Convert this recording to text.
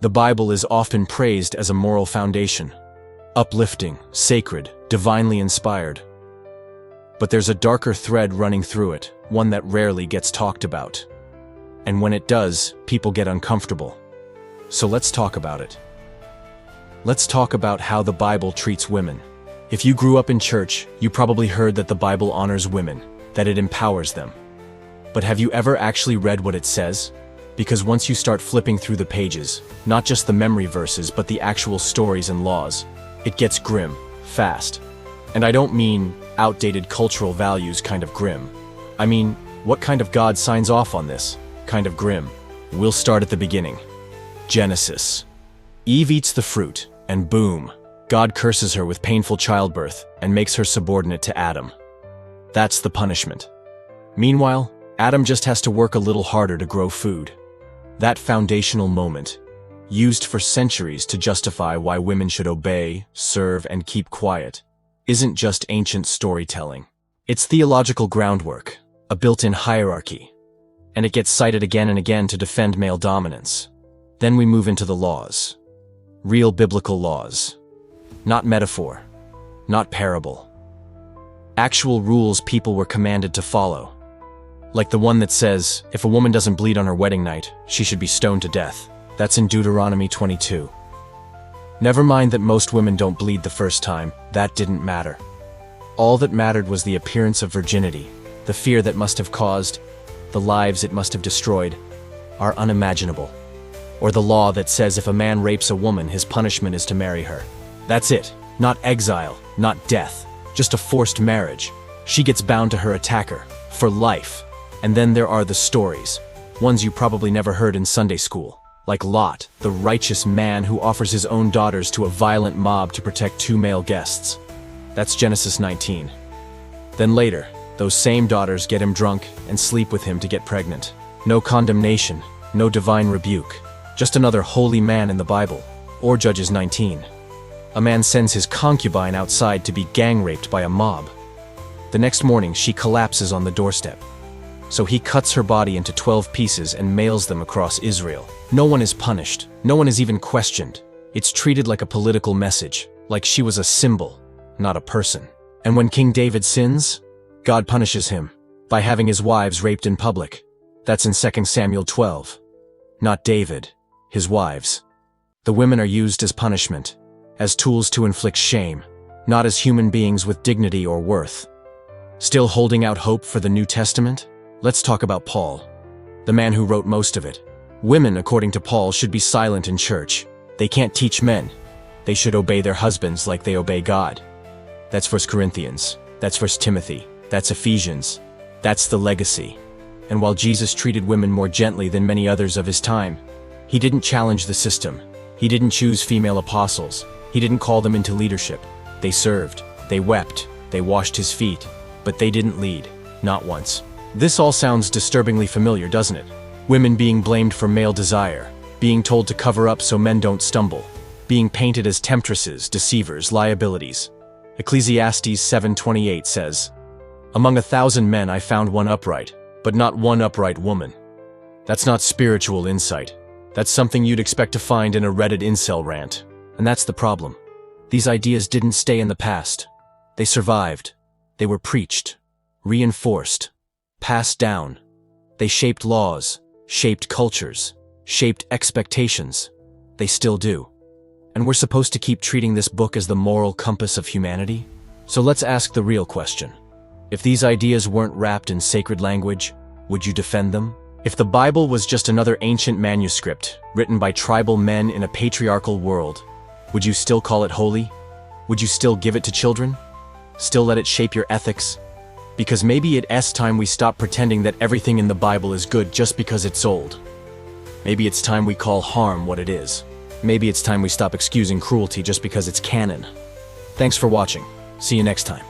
The Bible is often praised as a moral foundation, uplifting, sacred, divinely inspired. But there's a darker thread running through it, one that rarely gets talked about. And when it does, people get uncomfortable. So let's talk about it. Let's talk about how the Bible treats women. If you grew up in church, you probably heard that the Bible honors women, that it empowers them. But have you ever actually read what it says? Because once you start flipping through the pages, not just the memory verses but the actual stories and laws, it gets grim, fast. And I don't mean outdated cultural values kind of grim. I mean, what kind of God signs off on this kind of grim? We'll start at the beginning. Genesis. Eve eats the fruit, and boom, God curses her with painful childbirth and makes her subordinate to Adam. That's the punishment. Meanwhile, Adam just has to work a little harder to grow food. That foundational moment, used for centuries to justify why women should obey, serve, and keep quiet, isn't just ancient storytelling. It's theological groundwork, a built-in hierarchy, and it gets cited again and again to defend male dominance. Then we move into the laws. Real biblical laws. Not metaphor, not parable. Actual rules people were commanded to follow. Like the one that says, if a woman doesn't bleed on her wedding night, she should be stoned to death. That's in Deuteronomy 22. Never mind that most women don't bleed the first time, that didn't matter. All that mattered was the appearance of virginity, the fear that must have caused, the lives it must have destroyed, are unimaginable. Or the law that says if a man rapes a woman, his punishment is to marry her. That's it. Not exile, not death, just a forced marriage. She gets bound to her attacker, for life. And then there are the stories, ones you probably never heard in Sunday school, like Lot, the righteous man who offers his own daughters to a violent mob to protect two male guests. That's Genesis 19. Then later, those same daughters get him drunk and sleep with him to get pregnant. No condemnation, no divine rebuke, just another holy man in the Bible. Or Judges 19. A man sends his concubine outside to be gang-raped by a mob. The next morning, she collapses on the doorstep. So he cuts her body into 12 pieces and mails them across Israel. No one is punished. No one is even questioned. It's treated like a political message, like she was a symbol, not a person. And when King David sins, God punishes him by having his wives raped in public. That's in 2 Samuel 12. Not David, his wives. The women are used as punishment, as tools to inflict shame, not as human beings with dignity or worth. Still holding out hope for the New Testament? Let's talk about Paul, the man who wrote most of it. Women, according to Paul, should be silent in church. They can't teach men. They should obey their husbands like they obey God. That's 1 Corinthians. That's 1 Timothy. That's Ephesians. That's the legacy. And while Jesus treated women more gently than many others of his time, he didn't challenge the system. He didn't choose female apostles. He didn't call them into leadership. They served. They wept. They washed his feet. But they didn't lead. Not once. This all sounds disturbingly familiar, doesn't it? Women being blamed for male desire, being told to cover up so men don't stumble, being painted as temptresses, deceivers, liabilities. Ecclesiastes 7:28 says, "Among 1,000 men I found one upright, but not one upright woman." That's not spiritual insight. That's something you'd expect to find in a Reddit incel rant. And that's the problem. These ideas didn't stay in the past. They survived. They were preached, reinforced, passed down. They shaped laws, shaped cultures, shaped expectations. They still do. And we're supposed to keep treating this book as the moral compass of humanity? So let's ask the real question. If these ideas weren't wrapped in sacred language, would you defend them? If the Bible was just another ancient manuscript written by tribal men in a patriarchal world, would you still call it holy? Would you still give it to children? Still let it shape your ethics? Because maybe it's time we stop pretending that everything in the Bible is good just because it's old. Maybe it's time we call harm what it is. Maybe it's time we stop excusing cruelty just because it's canon. Thanks for watching. See you next time.